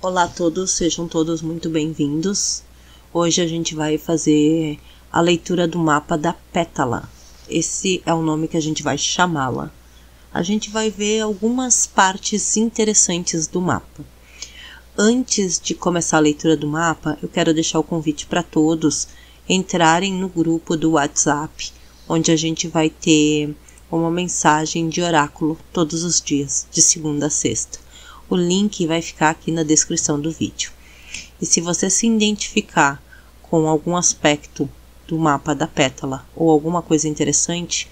Olá a todos, sejam todos muito bem-vindos. Hoje a gente vai fazer a leitura do mapa da Pétala. Esse é o nome que a gente vai chamá-la. A gente vai ver algumas partes interessantes do mapa. Antes de começar a leitura do mapa, eu quero deixar o convite para todos entrarem no grupo do WhatsApp, onde a gente vai ter uma mensagem de oráculo todos os dias, de segunda a sexta. O link vai ficar aqui na descrição do vídeo. E se você se identificar com algum aspecto do mapa da Pétala ou alguma coisa interessante,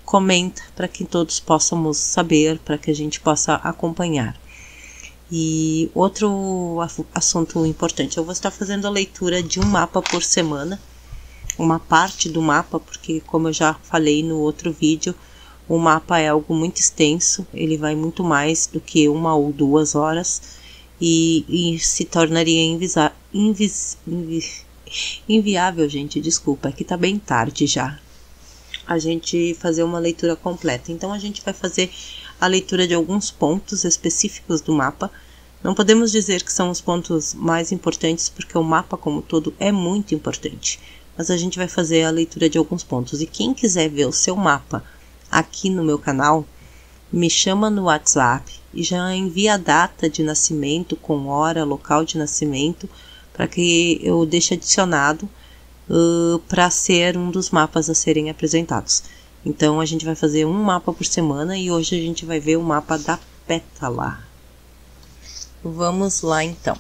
comenta para que todos possamos saber, para que a gente possa acompanhar. E outro assunto importante, eu vou estar fazendo a leitura de um mapa por semana, uma parte do mapa, porque como eu já falei no outro vídeo, o mapa é algo muito extenso, ele vai muito mais do que 1 ou 2 horas e se tornaria inviável, gente, desculpa, é que tá bem tarde já, a gente fazer uma leitura completa. Então a gente vai fazer a leitura de alguns pontos específicos do mapa. Não podemos dizer que são os pontos mais importantes, porque o mapa como todo é muito importante, mas a gente vai fazer a leitura de alguns pontos. E quem quiser ver o seu mapa aqui no meu canal, me chama no WhatsApp e já envia a data de nascimento com hora, local de nascimento, para que eu deixe adicionado para ser um dos mapas a serem apresentados. Então a gente vai fazer um mapa por semana e hoje a gente vai ver o mapa da Pétala. Vamos lá então.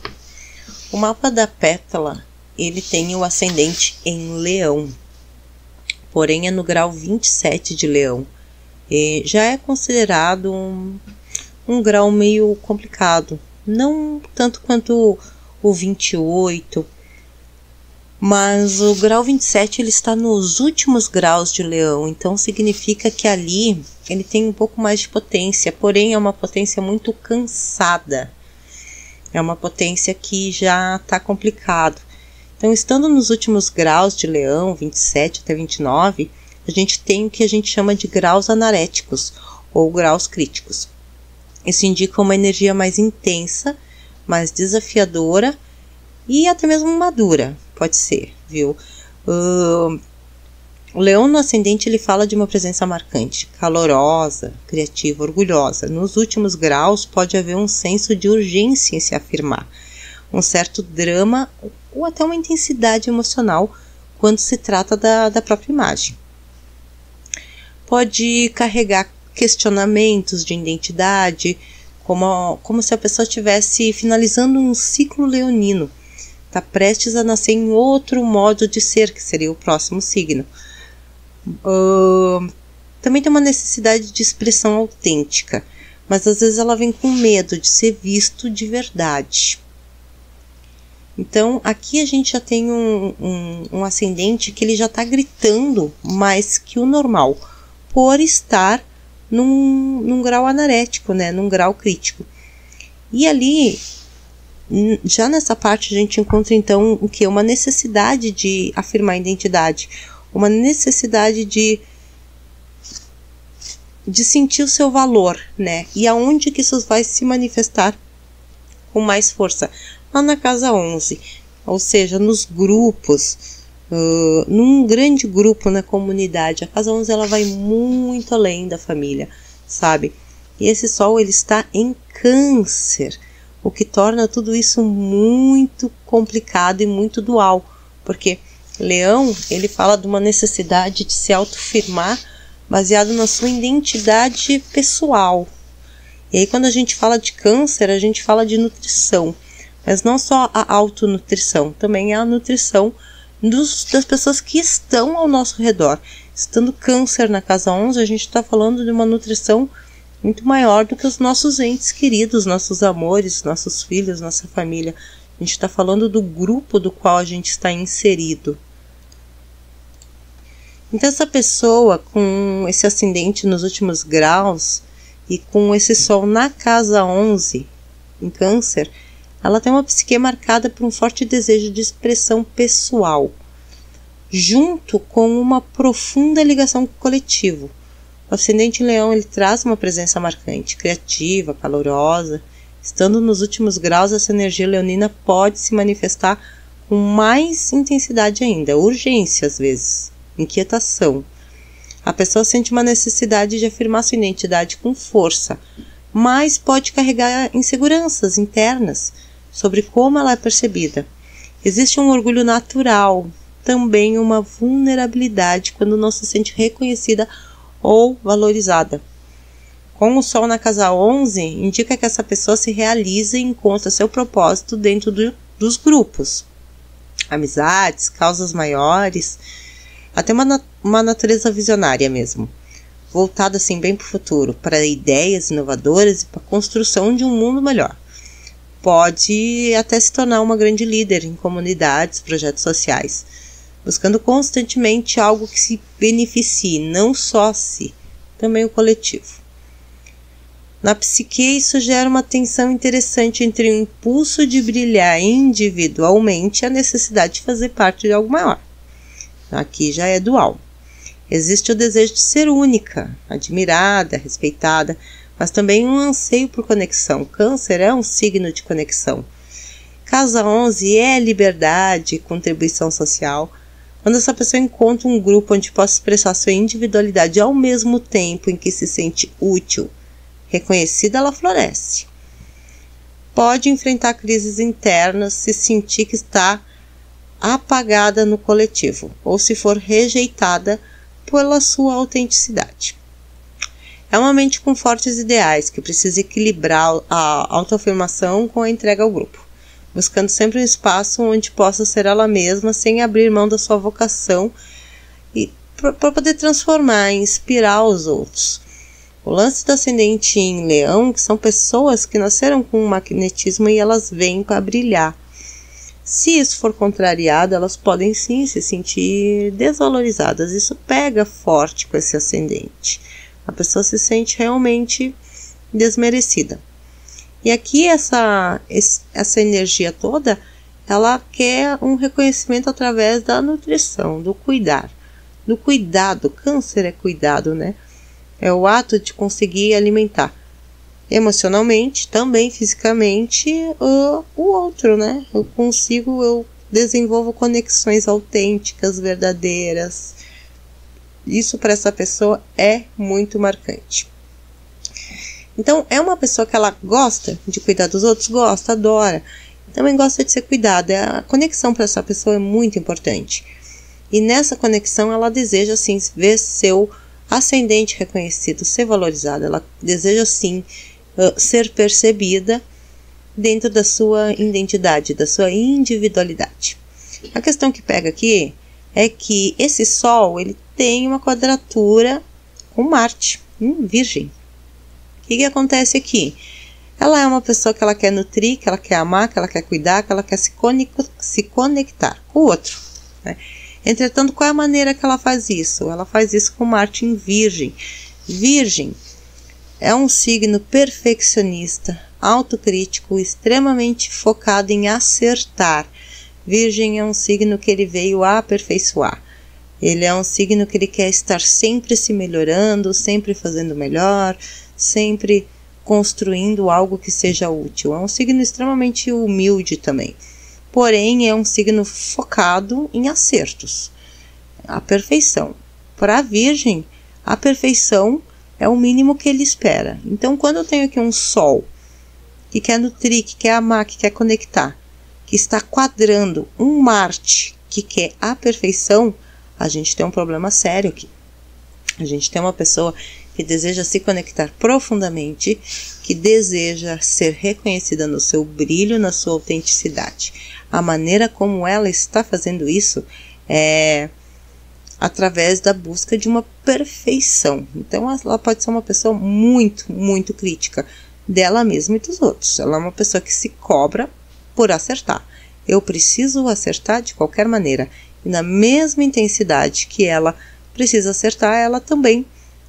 O mapa da Pétala, ele tem o ascendente em Leão, porém é no grau 27 de Leão. E já é considerado um grau meio complicado, não tanto quanto o 28, mas o grau 27 ele está nos últimos graus de Leão, então significa que ali ele tem um pouco mais de potência, porém é uma potência muito cansada, é uma potência que já está complicado. Então, estando nos últimos graus de Leão, 27 até 29, a gente tem o que a gente chama de graus anaréticos ou graus críticos. Isso indica uma energia mais intensa, mais desafiadora e até mesmo madura, pode ser, viu? O Leão no ascendente ele fala de uma presença marcante, calorosa, criativa, orgulhosa. Nos últimos graus pode haver um senso de urgência em se afirmar, um certo drama ou até uma intensidade emocional quando se trata da própria imagem. Pode carregar questionamentos de identidade, como se a pessoa estivesse finalizando um ciclo leonino, está prestes a nascer em outro modo de ser, que seria o próximo signo. Também tem uma necessidade de expressão autêntica, mas às vezes ela vem com medo de ser visto de verdade. Então, aqui a gente já tem um ascendente que ele já está gritando mais que o normal, por estar num grau anarético, né, num grau crítico. E ali, já nessa parte, a gente encontra então o que? Uma necessidade de afirmar a identidade, uma necessidade de sentir o seu valor, né? E aonde que isso vai se manifestar com mais força? Lá na casa 11, ou seja, nos grupos, num grande grupo na comunidade. A casa 11 ela vai muito além da família, sabe? E esse sol ele está em Câncer, o que torna tudo isso muito complicado e muito dual, porque Leão ele fala de uma necessidade de se autoafirmar baseado na sua identidade pessoal. E aí quando a gente fala de Câncer, a gente fala de nutrição. Mas não só a autonutrição, também é a nutrição das pessoas que estão ao nosso redor. Estando Câncer na casa 11, a gente está falando de uma nutrição muito maior do que os nossos entes queridos, nossos amores, nossos filhos, nossa família. A gente está falando do grupo do qual a gente está inserido. Então essa pessoa com esse ascendente nos últimos graus e com esse sol na casa 11, em Câncer, ela tem uma psique marcada por um forte desejo de expressão pessoal, junto com uma profunda ligação com o coletivo. O ascendente em Leão ele traz uma presença marcante, criativa, calorosa, Estando nos últimos graus, essa energia leonina pode se manifestar com mais intensidade ainda, urgência às vezes, inquietação. A pessoa sente uma necessidade de afirmar sua identidade com força, mas pode carregar inseguranças internas sobre como ela é percebida. Existe um orgulho natural, também uma vulnerabilidade quando não se sente reconhecida ou valorizada. Com o Sol na casa 11, indica que essa pessoa se realiza e encontra seu propósito dentro dos grupos. Amizades, causas maiores, até uma natureza visionária mesmo, voltada assim bem para o futuro, para ideias inovadoras e para a construção de um mundo melhor. Pode até se tornar uma grande líder em comunidades, projetos sociais, buscando constantemente algo que se beneficie, não só a si, também o coletivo. Na psique, isso gera uma tensão interessante entre o impulso de brilhar individualmente e a necessidade de fazer parte de algo maior. Aqui já é dual. Existe o desejo de ser única, admirada, respeitada, mas também um anseio por conexão. Câncer é um signo de conexão. Casa 11 é liberdade e contribuição social. Quando essa pessoa encontra um grupo onde possa expressar sua individualidade ao mesmo tempo em que se sente útil, reconhecida, ela floresce. Pode enfrentar crises internas se sentir que está apagada no coletivo ou se for rejeitada pela sua autenticidade. É uma mente com fortes ideais que precisa equilibrar a autoafirmação com a entrega ao grupo, buscando sempre um espaço onde possa ser ela mesma sem abrir mão da sua vocação e para poder transformar e inspirar os outros. O lance do ascendente em Leão, que são pessoas que nasceram com um magnetismo e elas vêm para brilhar. Se isso for contrariado, elas podem sim se sentir desvalorizadas. Isso pega forte com esse ascendente. A pessoa se sente realmente desmerecida. E aqui essa energia toda, ela quer um reconhecimento através da nutrição, do cuidar. Do cuidado. Câncer é cuidado, né? É o ato de conseguir alimentar emocionalmente, também fisicamente, o outro, né? Eu desenvolvo conexões autênticas, verdadeiras. Isso para essa pessoa é muito marcante. Então, é uma pessoa que ela gosta de cuidar dos outros? Gosta, adora. Também gosta de ser cuidada. A conexão para essa pessoa é muito importante. E nessa conexão, ela deseja, sim, ver seu ascendente reconhecido, ser valorizada. Ela deseja, sim, ser percebida dentro da sua identidade, da sua individualidade. A questão que pega aqui é que esse Sol, ele tem uma quadratura com Marte, em Virgem. O que acontece aqui? Ela é uma pessoa que ela quer nutrir, que ela quer amar, que ela quer cuidar, que ela quer se conectar com o outro, né? Entretanto, qual é a maneira que ela faz isso? Ela faz isso com Marte em Virgem. Virgem é um signo perfeccionista, autocrítico, extremamente focado em acertar. Virgem é um signo que ele veio a aperfeiçoar. Ele é um signo que ele quer estar sempre se melhorando, sempre fazendo melhor, sempre construindo algo que seja útil. É um signo extremamente humilde também. Porém, é um signo focado em acertos, a perfeição. Para a Virgem, a perfeição é o mínimo que ele espera. Então, quando eu tenho aqui um Sol que quer nutrir, que quer amar, que quer conectar, que está quadrando um Marte que quer a perfeição, a gente tem um problema sério aqui. A gente tem uma pessoa que deseja se conectar profundamente, que deseja ser reconhecida no seu brilho, na sua autenticidade. A maneira como ela está fazendo isso é através da busca de uma perfeição. Então, ela pode ser uma pessoa muito, muito crítica dela mesma e dos outros. Ela é uma pessoa que se cobra por acertar. Eu preciso acertar de qualquer maneira. E na mesma intensidade que ela precisa acertar, ela também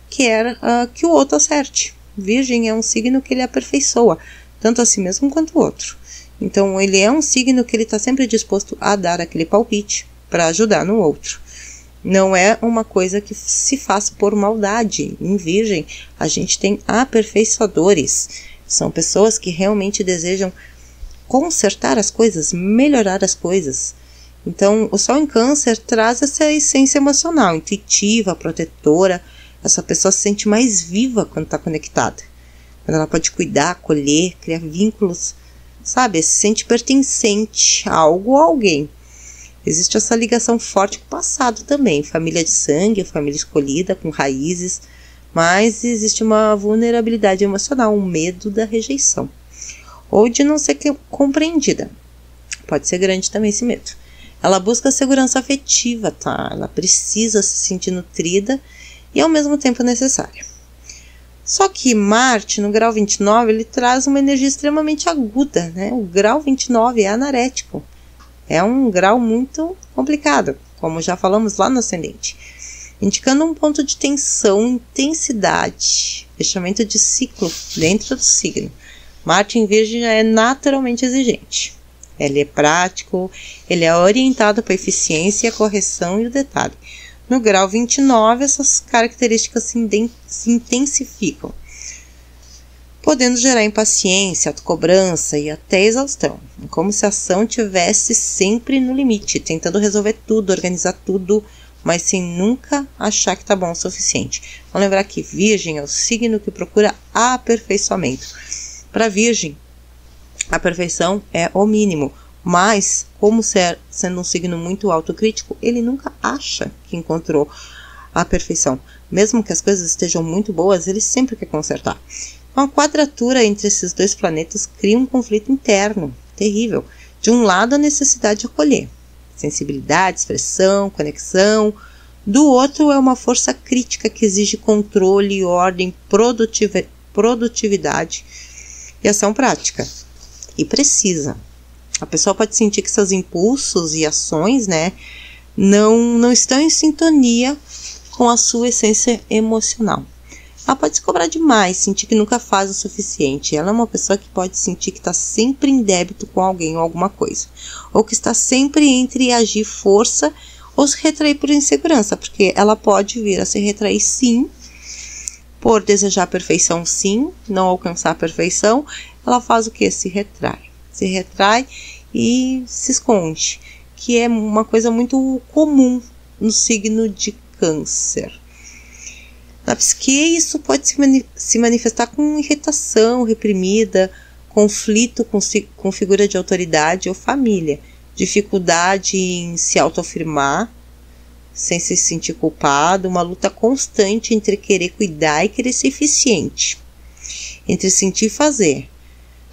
quer que o outro acerte. Virgem é um signo que ele aperfeiçoa, tanto a si mesmo quanto o outro. Então, ele é um signo que ele está sempre disposto a dar aquele palpite para ajudar no outro. Não é uma coisa que se faz por maldade. Em Virgem, a gente tem aperfeiçoadores. São pessoas que realmente desejam consertar as coisas, melhorar as coisas. Então, o Sol em Câncer traz essa essência emocional, intuitiva, protetora. Essa pessoa se sente mais viva quando está conectada. Quando ela pode cuidar, acolher, criar vínculos, sabe? Se sente pertencente a algo ou a alguém. Existe essa ligação forte com o passado também. Família de sangue, família escolhida, com raízes. Mas existe uma vulnerabilidade emocional, um medo da rejeição. Ou de não ser compreendida. Pode ser grande também esse medo. Ela busca segurança afetiva, tá? Ela precisa se sentir nutrida e ao mesmo tempo necessária. Só que Marte, no grau 29, ele traz uma energia extremamente aguda, né? O grau 29 é anarético. É um grau muito complicado, como já falamos lá no ascendente. Indicando um ponto de tensão, intensidade, fechamento de ciclo dentro do signo. Marte em Virgem é naturalmente exigente. Ele é prático, ele é orientado para a eficiência, a correção e o detalhe. No grau 29, essas características se intensificam, podendo gerar impaciência, autocobrança e até exaustão. Como se a ação estivesse sempre no limite, tentando resolver tudo, organizar tudo, mas sem nunca achar que está bom o suficiente. Vamos lembrar que Virgem é o signo que procura aperfeiçoamento. Para Virgem, a perfeição é o mínimo, mas como sendo um signo muito autocrítico, ele nunca acha que encontrou a perfeição. Mesmo que as coisas estejam muito boas, ele sempre quer consertar. Uma quadratura entre esses dois planetas cria um conflito interno terrível. De um lado, a necessidade de acolher, sensibilidade, expressão, conexão. Do outro, é uma força crítica que exige controle, ordem, produtividade e ação prática. E precisa. A pessoa pode sentir que seus impulsos e ações, né, não estão em sintonia com a sua essência emocional. Ela pode se cobrar demais, sentir que nunca faz o suficiente. Ela é uma pessoa que pode sentir que está sempre em débito com alguém ou alguma coisa. Ou que está sempre entre agir força ou se retrair por insegurança. Porque ela pode vir a se retrair sim, por desejar a perfeição sim, não alcançar a perfeição. Ela faz o quê? Se retrai e se esconde. Que é uma coisa muito comum no signo de Câncer. Na psique, isso pode se manifestar com irritação reprimida, conflito com figura de autoridade ou família, dificuldade em se autoafirmar, sem se sentir culpado, uma luta constante entre querer cuidar e querer ser eficiente, entre sentir e fazer.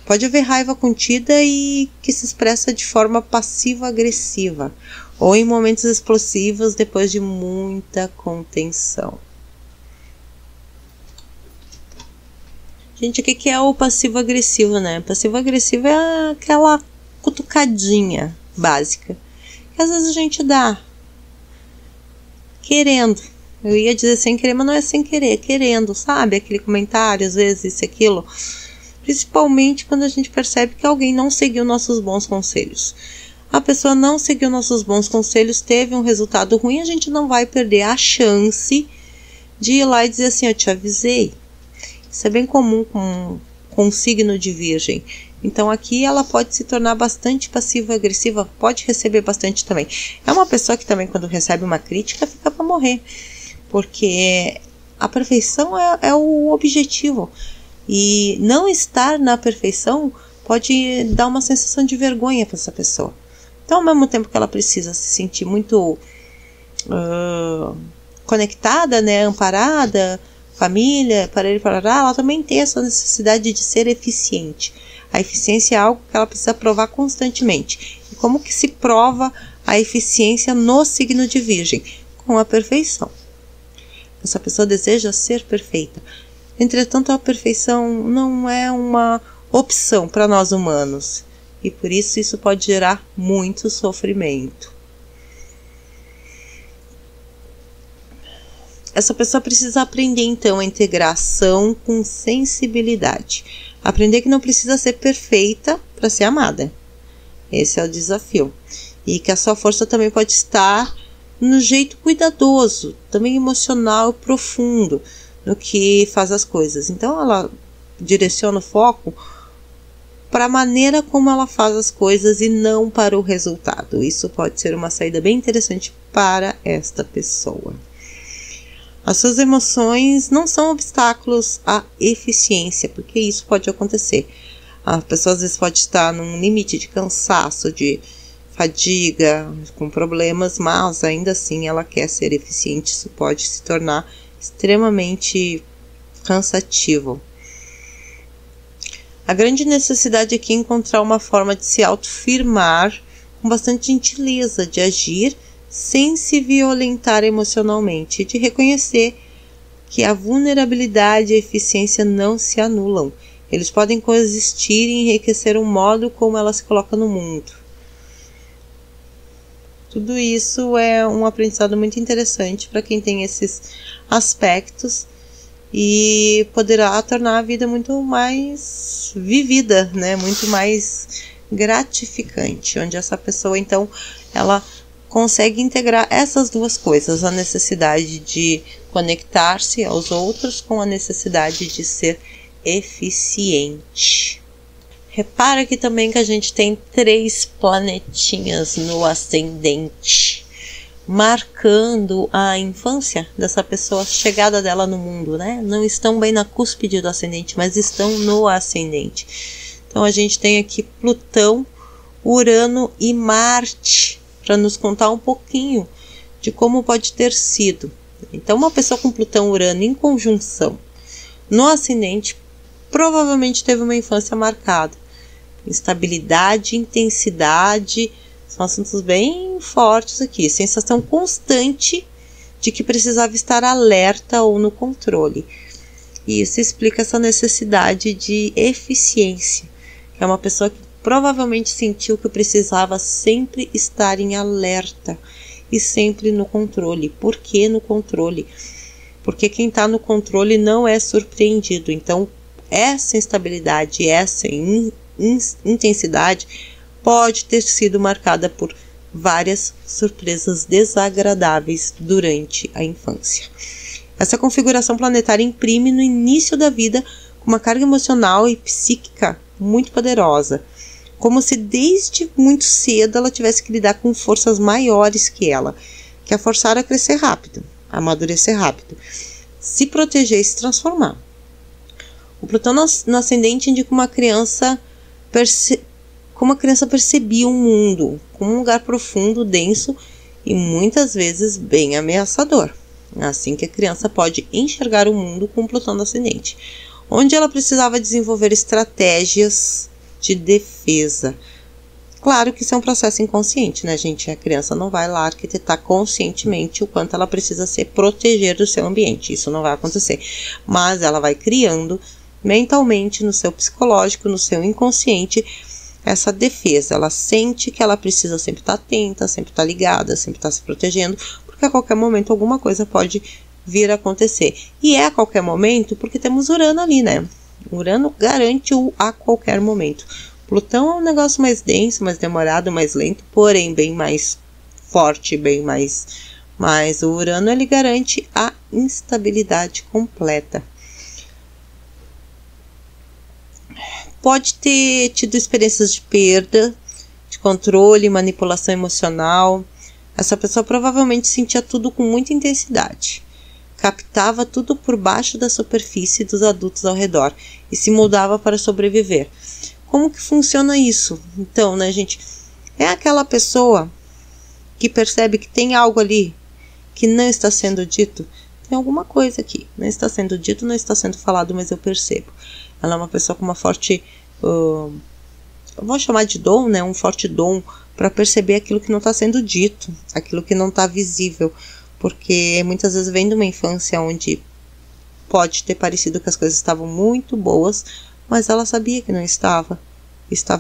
Pode haver raiva contida e que se expressa de forma passiva-agressiva, ou em momentos explosivos depois de muita contenção. Gente, o que é o passivo-agressivo, né? Passivo-agressivo é aquela cutucadinha básica que às vezes a gente dá querendo. Eu ia dizer sem querer, mas não é sem querer, querendo, sabe? Aquele comentário, às vezes, isso e aquilo. Principalmente quando a gente percebe que alguém não seguiu nossos bons conselhos. A pessoa não seguiu nossos bons conselhos, teve um resultado ruim, a gente não vai perder a chance de ir lá e dizer assim, eu te avisei. Isso é bem comum com o signo de Virgem. Então aqui ela pode se tornar bastante passiva-agressiva, pode receber bastante também. É uma pessoa que também quando recebe uma crítica fica para morrer. Porque a perfeição é o objetivo. E não estar na perfeição pode dar uma sensação de vergonha para essa pessoa. Então ao mesmo tempo que ela precisa se sentir muito conectada, né, amparada, família, ela também tem essa necessidade de ser eficiente. A eficiência é algo que ela precisa provar constantemente. E como que se prova a eficiência no signo de Virgem? Com a perfeição. Essa pessoa deseja ser perfeita. Entretanto, a perfeição não é uma opção para nós humanos. E por isso pode gerar muito sofrimento. Essa pessoa precisa aprender, então, a integração com sensibilidade. Aprender que não precisa ser perfeita para ser amada. Esse é o desafio. E que a sua força também pode estar no jeito cuidadoso, também emocional e profundo, no que faz as coisas. Então, ela direciona o foco para a maneira como ela faz as coisas e não para o resultado. Isso pode ser uma saída bem interessante para esta pessoa. As suas emoções não são obstáculos à eficiência, porque isso pode acontecer. A pessoa às vezes pode estar num limite de cansaço, de fadiga, com problemas, mas ainda assim ela quer ser eficiente. Isso pode se tornar extremamente cansativo. A grande necessidade aqui é encontrar uma forma de se autoafirmar com bastante gentileza, de agir sem se violentar emocionalmente, de reconhecer que a vulnerabilidade e a eficiência não se anulam. Eles podem coexistir e enriquecer o modo como ela se coloca no mundo. Tudo isso é um aprendizado muito interessante para quem tem esses aspectos e poderá tornar a vida muito mais vivida, né? Muito mais gratificante, onde essa pessoa, então, ela consegue integrar essas duas coisas, a necessidade de conectar-se aos outros com a necessidade de ser eficiente. Repara aqui também que a gente tem 3 planetinhas no ascendente, marcando a infância dessa pessoa, a chegada dela no mundo, né? Não estão bem na cúspide do ascendente, mas estão no ascendente. Então a gente tem aqui Plutão, Urano e Marte, para nos contar um pouquinho de como pode ter sido. Então uma pessoa com Plutão e Urano em conjunção no ascendente provavelmente teve uma infância marcada. Instabilidade, intensidade, são assuntos bem fortes aqui. Sensação constante de que precisava estar alerta ou no controle. E isso explica essa necessidade de eficiência. É uma pessoa que provavelmente sentiu que precisava sempre estar em alerta e sempre no controle. Por que no controle? Porque quem está no controle não é surpreendido. Então, essa instabilidade, essa intensidade pode ter sido marcada por várias surpresas desagradáveis durante a infância. Essa configuração planetária imprime no início da vida uma carga emocional e psíquica muito poderosa, como se desde muito cedo ela tivesse que lidar com forças maiores que ela, que a forçaram a crescer rápido, a amadurecer rápido, se proteger e se transformar. O Plutão no ascendente indica uma criança como a criança percebia o mundo, como um lugar profundo, denso e muitas vezes bem ameaçador. Assim que a criança pode enxergar o mundo com Plutão no ascendente, onde ela precisava desenvolver estratégias de defesa. Claro que isso é um processo inconsciente, né, gente? A criança não vai lá arquitetar conscientemente o quanto ela precisa se proteger do seu ambiente. Isso não vai acontecer. Mas ela vai criando mentalmente, no seu psicológico, no seu inconsciente, essa defesa. Ela sente que ela precisa sempre estar atenta, sempre estar ligada, sempre estar se protegendo, porque a qualquer momento alguma coisa pode vir a acontecer. E é a qualquer momento porque temos Urano ali, né? Urano garante o a qualquer momento. Plutão é um negócio mais denso, mais demorado, mais lento, porém bem mais forte, bem mais... Mas o Urano, ele garante a instabilidade completa. Pode ter tido experiências de perda, de controle, manipulação emocional. Essa pessoa provavelmente sentia tudo com muita intensidade. Captava tudo por baixo da superfície dos adultos ao redor e se moldava para sobreviver. Como que funciona isso? Então, né, gente? É aquela pessoa que percebe que tem algo ali que não está sendo dito. Tem alguma coisa aqui. Não está sendo dito, não está sendo falado, mas eu percebo. Ela é uma pessoa com uma forte... eu vou chamar de dom, né? Um forte dom para perceber aquilo que não está sendo dito, aquilo que não está visível. Porque muitas vezes vem de uma infância onde pode ter parecido que as coisas estavam muito boas, mas ela sabia que não estava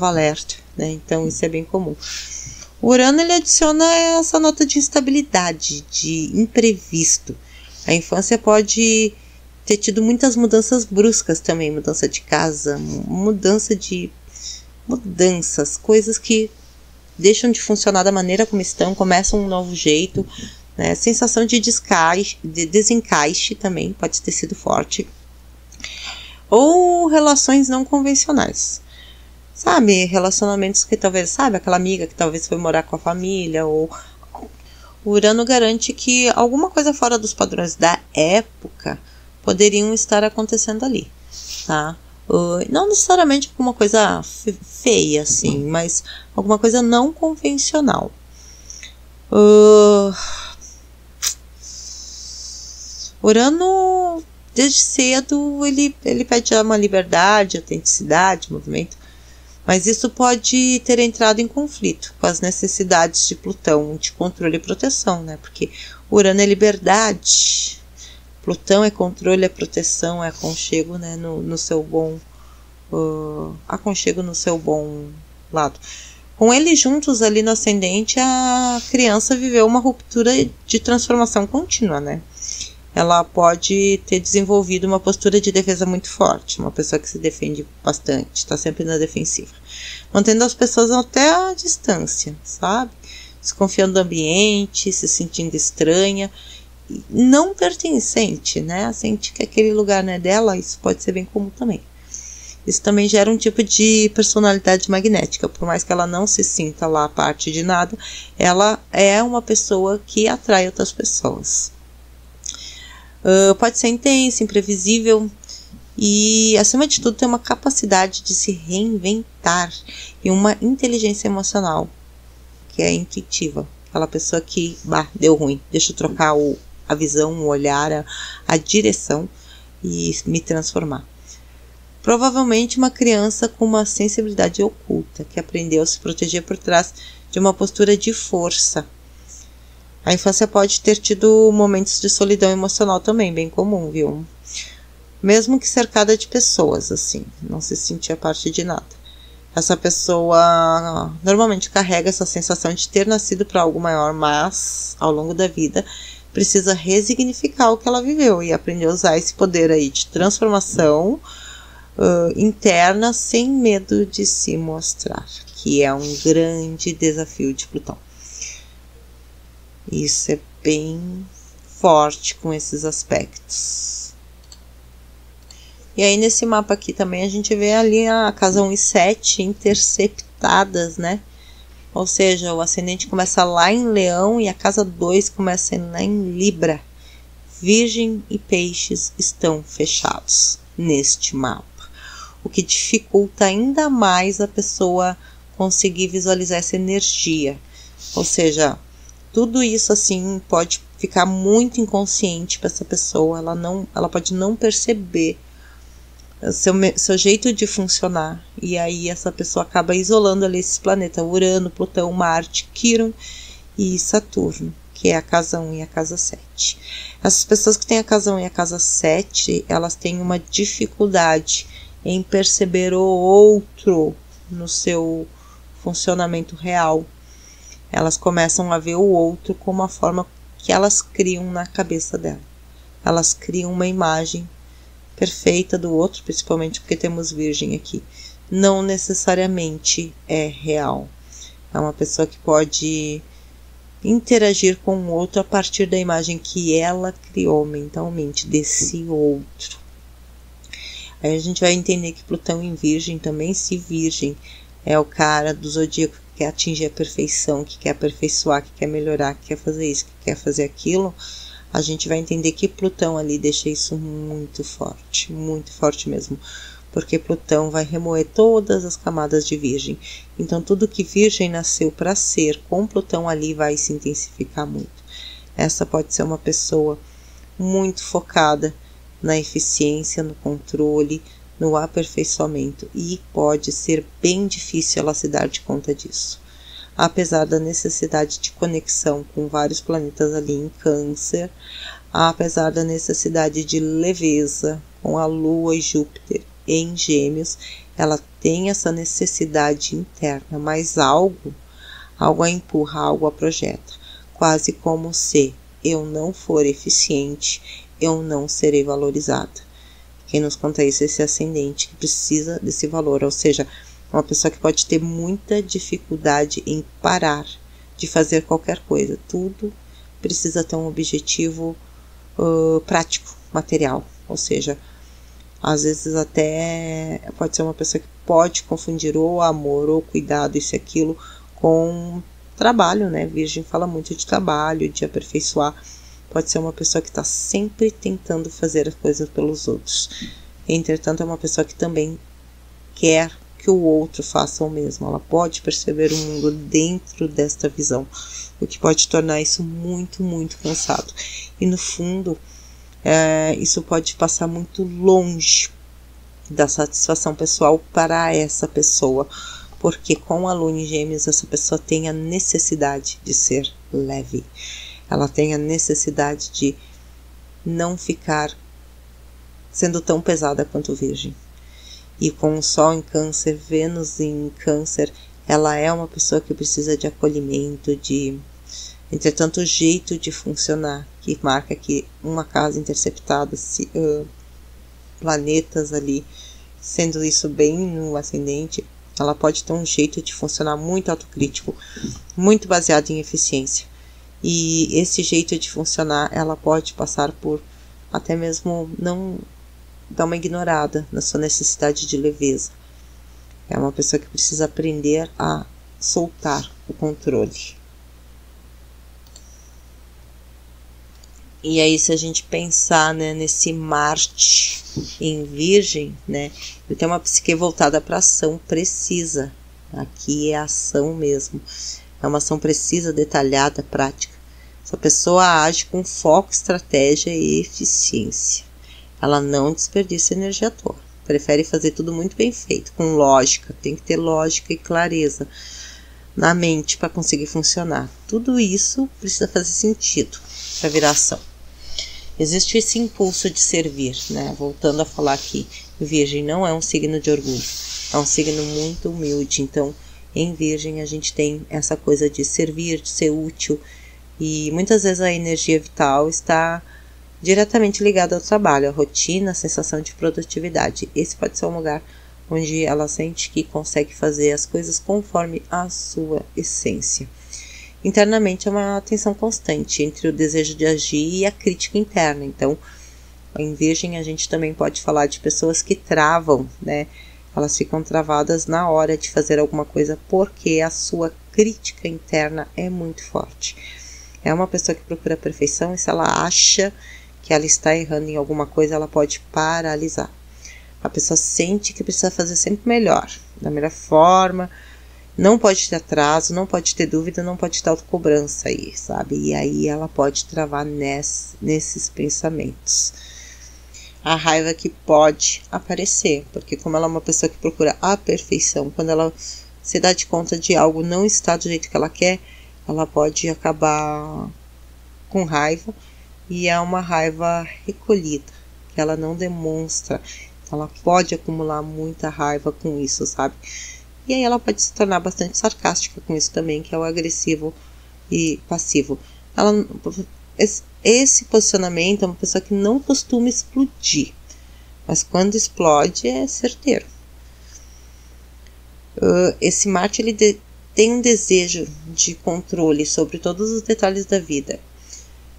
alerta, né? Então isso é bem comum. O Urano, ele adiciona essa nota de instabilidade, de imprevisto. A infância pode ter tido muitas mudanças bruscas também, mudança de casa, mudanças, coisas que deixam de funcionar da maneira como estão, começam um novo jeito, né? Sensação de desencaixe também pode ter sido forte. Ou relações não convencionais. Sabe, relacionamentos que talvez, sabe, aquela amiga que talvez foi morar com a família, ou o Urano garante que alguma coisa fora dos padrões da época poderiam estar acontecendo ali, tá? Não necessariamente alguma coisa feia, assim, mas alguma coisa não convencional. Urano, desde cedo, ele pede uma liberdade, autenticidade, movimento. Mas isso pode ter entrado em conflito com as necessidades de Plutão, de controle e proteção, né? Porque Urano é liberdade, Plutão é controle, é proteção, é aconchego, né? No seu bom... aconchego no seu bom lado. Com eles juntos ali no ascendente, a criança viveu uma ruptura de transformação contínua, né? Ela pode ter desenvolvido uma postura de defesa muito forte, uma pessoa que se defende bastante, está sempre na defensiva, mantendo as pessoas até a distância, sabe? Desconfiando do ambiente, se sentindo estranha, não pertencente, né? Sente que aquele lugar não é dela, isso pode ser bem comum também. Isso também gera um tipo de personalidade magnética, por mais que ela não se sinta lá parte de nada, ela é uma pessoa que atrai outras pessoas. Pode ser intenso, imprevisível e, acima de tudo, tem uma capacidade de se reinventar e uma inteligência emocional que é intuitiva. Aquela pessoa que, deu ruim, deixa eu trocar a visão, o olhar, a direção e me transformar. Provavelmente uma criança com uma sensibilidade oculta, que aprendeu a se proteger por trás de uma postura de força. A infância pode ter tido momentos de solidão emocional também, bem comum, viu? Mesmo que cercada de pessoas, assim, não se sentia parte de nada. Essa pessoa normalmente carrega essa sensação de ter nascido para algo maior, mas, ao longo da vida, precisa resignificar o que ela viveu e aprender a usar esse poder aí de transformação interna sem medo de se mostrar, que é um grande desafio de Plutão. Isso é bem forte com esses aspectos. E aí nesse mapa aqui também a gente vê ali a casa 1 e 7 interceptadas, né? Ou seja, o ascendente começa lá em Leão e a casa 2 começa lá em Libra. Virgem e Peixes estão fechados neste mapa, o que dificulta ainda mais a pessoa conseguir visualizar essa energia. Ou seja, tudo isso assim pode ficar muito inconsciente para essa pessoa, ela pode não perceber seu jeito de funcionar, e aí essa pessoa acaba isolando ali esses planetas, Urano, Plutão, Marte, Quirón e Saturno, que é a casa 1 e a casa 7. Essas pessoas que têm a casa 1 e a casa 7, elas têm uma dificuldade em perceber o outro no seu funcionamento real. Elas começam a ver o outro como a forma que elas criam na cabeça dela. Elas criam uma imagem perfeita do outro, principalmente porque temos Virgem aqui. Não necessariamente é real. É uma pessoa que pode interagir com o outro a partir da imagem que ela criou mentalmente desse outro. Aí a gente vai entender que Plutão em Virgem também, se Virgem é o cara do zodíaco que quer atingir a perfeição, que quer aperfeiçoar, que quer melhorar, que quer fazer isso, que quer fazer aquilo, a gente vai entender que Plutão ali deixa isso muito forte mesmo, porque Plutão vai remover todas as camadas de Virgem. Então tudo que Virgem nasceu para ser, com Plutão ali vai se intensificar muito. Essa pode ser uma pessoa muito focada na eficiência, no controle, no aperfeiçoamento, e pode ser bem difícil ela se dar de conta disso. Apesar da necessidade de conexão com vários planetas ali em Câncer, apesar da necessidade de leveza com a Lua e Júpiter em Gêmeos, ela tem essa necessidade interna, mas algo a empurra, algo a projeta, quase como se eu não for eficiente, eu não serei valorizada. Quem nos conta isso é esse ascendente que precisa desse valor, ou seja, uma pessoa que pode ter muita dificuldade em parar de fazer qualquer coisa. Tudo precisa ter um objetivo prático, material. Ou seja, Às vezes até pode ser uma pessoa que pode confundir ou amor, ou cuidado, isso e aquilo, com trabalho, né? Virgem fala muito de trabalho, de aperfeiçoar. Pode ser uma pessoa que está sempre tentando fazer as coisas pelos outros. Entretanto, é uma pessoa que também quer que o outro faça o mesmo. Ela pode perceber o mundo dentro desta visão, o que pode tornar isso muito, muito cansado. E no fundo, isso pode passar muito longe da satisfação pessoal para essa pessoa, porque com a Lua em Gêmeos essa pessoa tem a necessidade de ser leve, ela tem a necessidade de não ficar sendo tão pesada quanto Virgem. E com o Sol em Câncer, Vênus em Câncer, ela é uma pessoa que precisa de acolhimento, entretanto o jeito de funcionar, que marca que uma casa interceptada, planetas ali, sendo isso bem no ascendente, ela pode ter um jeito de funcionar muito autocrítico, muito baseado em eficiência. E esse jeito de funcionar, ela pode passar por até mesmo não dar uma ignorada na sua necessidade de leveza. É uma pessoa que precisa aprender a soltar o controle. E aí, se a gente pensar, né, nesse Marte em Virgem, né, ele tem uma psique voltada para ação precisa. Aqui é ação mesmo. É uma ação precisa, detalhada, prática. Essa pessoa age com foco, estratégia e eficiência. Ela não desperdiça energia à toa. Prefere fazer tudo muito bem feito, com lógica. Tem que ter lógica e clareza na mente para conseguir funcionar. Tudo isso precisa fazer sentido para virar ação. Existe esse impulso de servir, né? Voltando a falar aqui, Virgem não é um signo de orgulho, é um signo muito humilde. Então, em Virgem a gente tem essa coisa de servir, de ser útil, e muitas vezes a energia vital está diretamente ligada ao trabalho, à rotina, à sensação de produtividade. Esse pode ser um lugar onde ela sente que consegue fazer as coisas conforme a sua essência. Internamente é uma tensão constante entre o desejo de agir e a crítica interna. Então, em Virgem a gente também pode falar de pessoas que travam, né? Elas ficam travadas na hora de fazer alguma coisa porque a sua crítica interna é muito forte. É uma pessoa que procura a perfeição e se ela acha que ela está errando em alguma coisa, ela pode paralisar. A pessoa sente que precisa fazer sempre melhor, da melhor forma. Não pode ter atraso, não pode ter dúvida, não pode ter autocobrança aí, sabe? E aí ela pode travar nesses pensamentos. A raiva que pode aparecer, porque como ela é uma pessoa que procura a perfeição, quando ela se dá de conta de algo não está do jeito que ela quer, ela pode acabar com raiva, e é uma raiva recolhida, que ela não demonstra. Ela pode acumular muita raiva com isso, sabe? E aí ela pode se tornar bastante sarcástica com isso também, que é o agressivo e passivo. Esse posicionamento é uma pessoa que não costuma explodir, mas quando explode é certeiro. Esse Marte ele tem um desejo de controle sobre todos os detalhes da vida.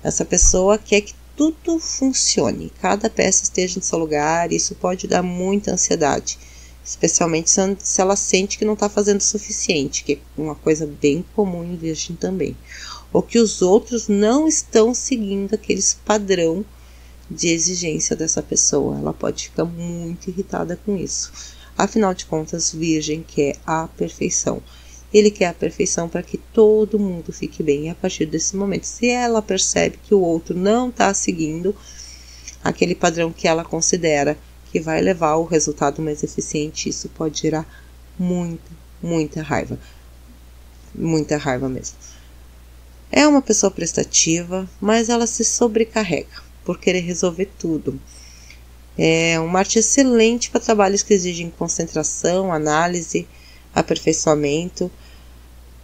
Essa pessoa quer que tudo funcione, cada peça esteja em seu lugar, e isso pode dar muita ansiedade. Especialmente se ela sente que não está fazendo o suficiente, que é uma coisa bem comum em Virgem também. Ou que os outros não estão seguindo aquele padrão de exigência dessa pessoa. Ela pode ficar muito irritada com isso. Afinal de contas, Virgem quer a perfeição. Ele quer a perfeição para que todo mundo fique bem. E a partir desse momento, se ela percebe que o outro não está seguindo aquele padrão que ela considera que vai levar ao resultado mais eficiente, isso pode gerar muita raiva. Muita raiva mesmo. É uma pessoa prestativa, mas ela se sobrecarrega por querer resolver tudo. É um Marte excelente para trabalhos que exigem concentração, análise, aperfeiçoamento.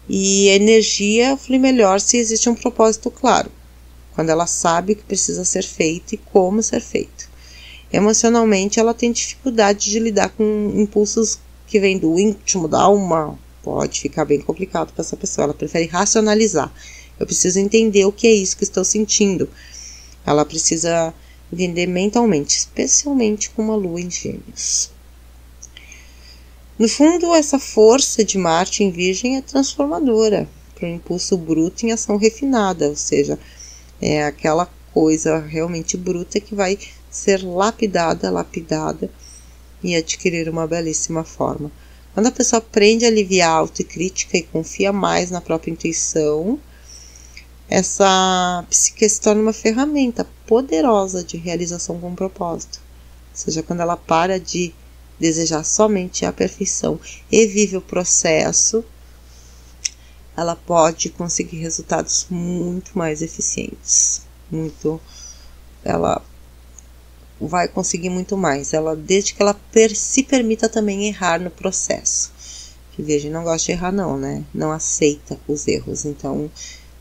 E a energia flui melhor se existe um propósito claro, quando ela sabe o que precisa ser feito e como ser feito. Emocionalmente, ela tem dificuldade de lidar com impulsos que vêm do íntimo, da alma. Pode ficar bem complicado para essa pessoa. Ela prefere racionalizar. Eu preciso entender o que é isso que estou sentindo. Ela precisa entender mentalmente, especialmente com uma lua em Gêmeos. No fundo, essa força de Marte em Virgem é transformadora, para um impulso bruto em ação refinada, ou seja, é aquela coisa realmente bruta que vai ser lapidada e adquirir uma belíssima forma. Quando a pessoa aprende a aliviar a autocrítica e confia mais na própria intuição, essa psique se torna uma ferramenta poderosa de realização com propósito. Ou seja, quando ela para de desejar somente a perfeição e vive o processo, ela pode conseguir resultados muito mais eficientes. Ela vai conseguir muito mais. Desde que ela se permita também errar no processo. Que Virgem não gosta de errar não, né? Não aceita os erros. Então,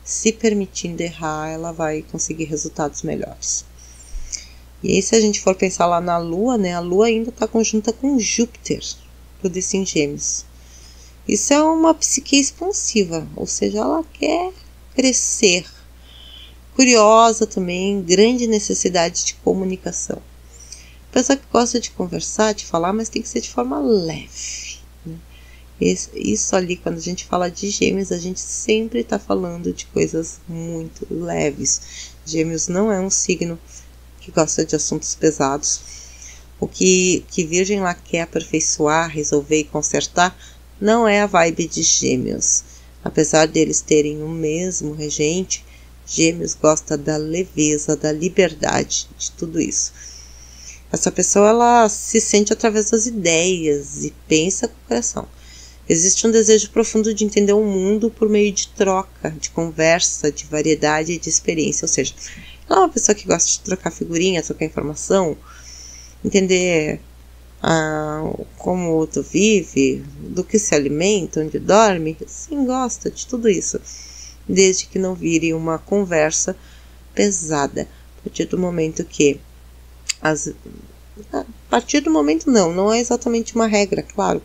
se permitindo errar, ela vai conseguir resultados melhores. E aí, se a gente for pensar lá na Lua, né? A Lua ainda está conjunta com Júpiter, tudo isso em Gêmeos. Isso é uma psique expansiva, ou seja, ela quer crescer. Curiosa também, grande necessidade de comunicação. Pessoa que gosta de conversar, de falar, mas tem que ser de forma leve. Né? Isso ali, quando a gente fala de Gêmeos, a gente sempre está falando de coisas muito leves. Gêmeos não é um signo que gosta de assuntos pesados. O que Virgem lá quer aperfeiçoar, resolver e consertar, não é a vibe de Gêmeos. Apesar deles terem o mesmo regente, Gêmeos gosta da leveza, da liberdade, de tudo isso. Essa pessoa, ela se sente através das ideias e pensa com o coração. Existe um desejo profundo de entender o mundo por meio de troca, de conversa, de variedade e de experiência. Ou seja, ela é uma pessoa que gosta de trocar figurinha, trocar informação, entender como o outro vive, do que se alimenta, onde dorme. Sim, gosta de tudo isso. Desde que não vire uma conversa pesada. A partir do momento que... A partir do momento não é exatamente uma regra, claro,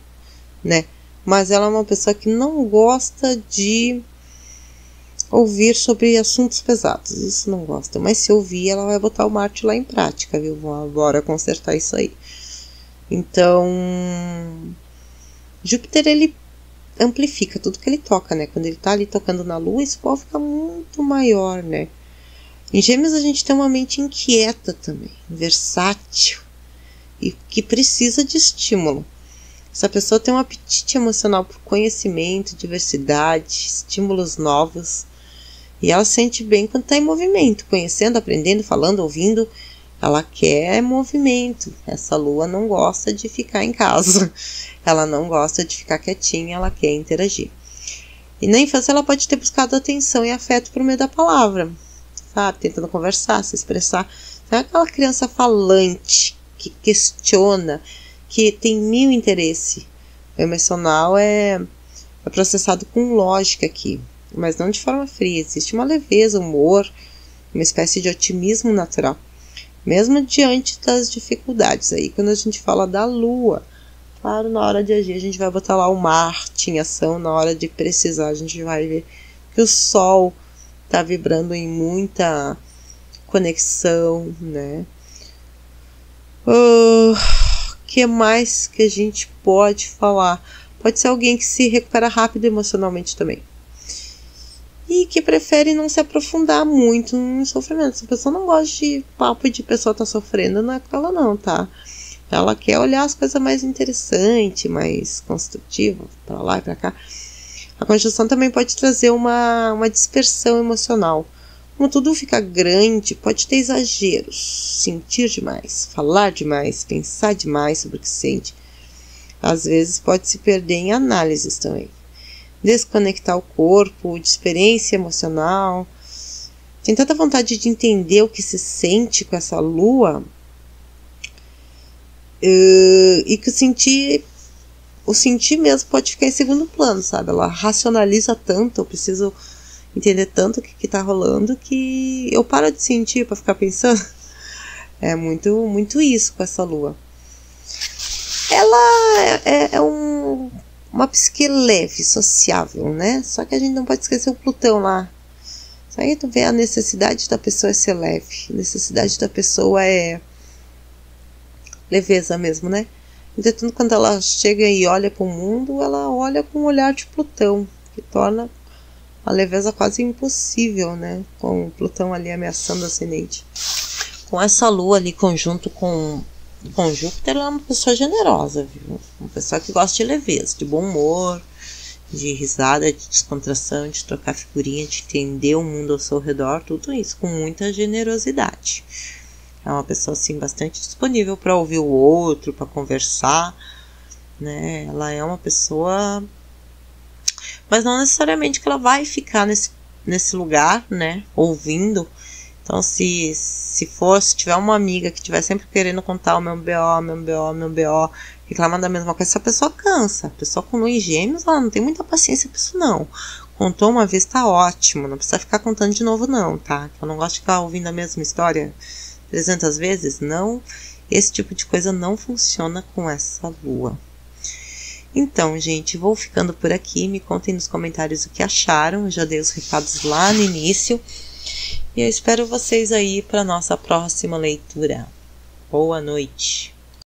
né? Mas ela é uma pessoa que não gosta de ouvir sobre assuntos pesados. Isso não gosta. Mas se ouvir, ela vai botar o Marte lá em prática, viu? Bora consertar isso aí. Então, Júpiter, ele amplifica tudo que ele toca, né? Quando ele tá ali tocando na Lua, isso pode ficar muito maior, né? Em Gêmeos a gente tem uma mente inquieta também, versátil e que precisa de estímulo. Essa pessoa tem um apetite emocional por conhecimento, diversidade, estímulos novos, e ela se sente bem quando está em movimento, conhecendo, aprendendo, falando, ouvindo. Ela quer movimento. Essa Lua não gosta de ficar em casa, ela não gosta de ficar quietinha, ela quer interagir. E na infância ela pode ter buscado atenção e afeto por meio da palavra, sabe? Tentando conversar, se expressar. Não é aquela criança falante, que questiona, que tem mil interesses. O emocional é processado com lógica aqui, mas não de forma fria. Existe uma leveza, humor, uma espécie de otimismo natural, mesmo diante das dificuldades. Aí quando a gente fala da Lua, claro, na hora de agir a gente vai botar lá o Marte em ação. Na hora de precisar a gente vai ver que o Sol está vibrando em muita conexão, né? Que mais que a gente pode falar? Pode ser alguém que se recupera rápido emocionalmente também. E que prefere não se aprofundar muito no sofrimento. Se a pessoa não gosta de papo de pessoa tá sofrendo, não é com ela não, tá? Ela quer olhar as coisas mais interessantes, mais construtivas, pra lá e pra cá. A conjunção também pode trazer uma dispersão emocional. Como tudo fica grande, pode ter exageros, sentir demais, falar demais, pensar demais sobre o que sente. Às vezes pode se perder em análises também. Desconectar o corpo, de experiência emocional. Tem tanta vontade de entender o que se sente com essa Lua, e que o sentir mesmo pode ficar em segundo plano, sabe? Ela racionaliza tanto, eu preciso entender tanto o que tá rolando, que eu paro de sentir para ficar pensando. É muito isso com essa Lua. Ela é uma psique leve, sociável, né? Só que a gente não pode esquecer o Plutão lá. Aí tu vê a necessidade da pessoa é ser leve, a necessidade da pessoa é leveza mesmo, né? Então, quando ela chega e olha para o mundo, ela olha com o olhar de Plutão, que torna a leveza quase impossível, né? Com o Plutão ali ameaçando o ascendente. Com essa lua ali conjunto com Júpiter, ela é uma pessoa generosa, viu? Uma pessoa que gosta de leveza, de bom humor, de risada, de descontração, de trocar figurinha, de entender o mundo ao seu redor, tudo isso com muita generosidade. É uma pessoa assim bastante disponível para ouvir o outro, para conversar, né? Ela é uma pessoa, mas não necessariamente que ela vai ficar nesse lugar, né? Ouvindo. Então, se tiver uma amiga que estiver sempre querendo contar o meu BO, reclamando da mesma coisa, essa pessoa cansa. A pessoa com lua em Gêmeos, ela não tem muita paciência pra isso, não. Contou uma vez, tá ótimo. Não precisa ficar contando de novo, não, tá? Eu não gosto de ficar ouvindo a mesma história 300 vezes, não. Esse tipo de coisa não funciona com essa lua. Então, gente, vou ficando por aqui. Me contem nos comentários o que acharam. Eu já dei os recados lá no início. E eu espero vocês aí para nossa próxima leitura. Boa noite!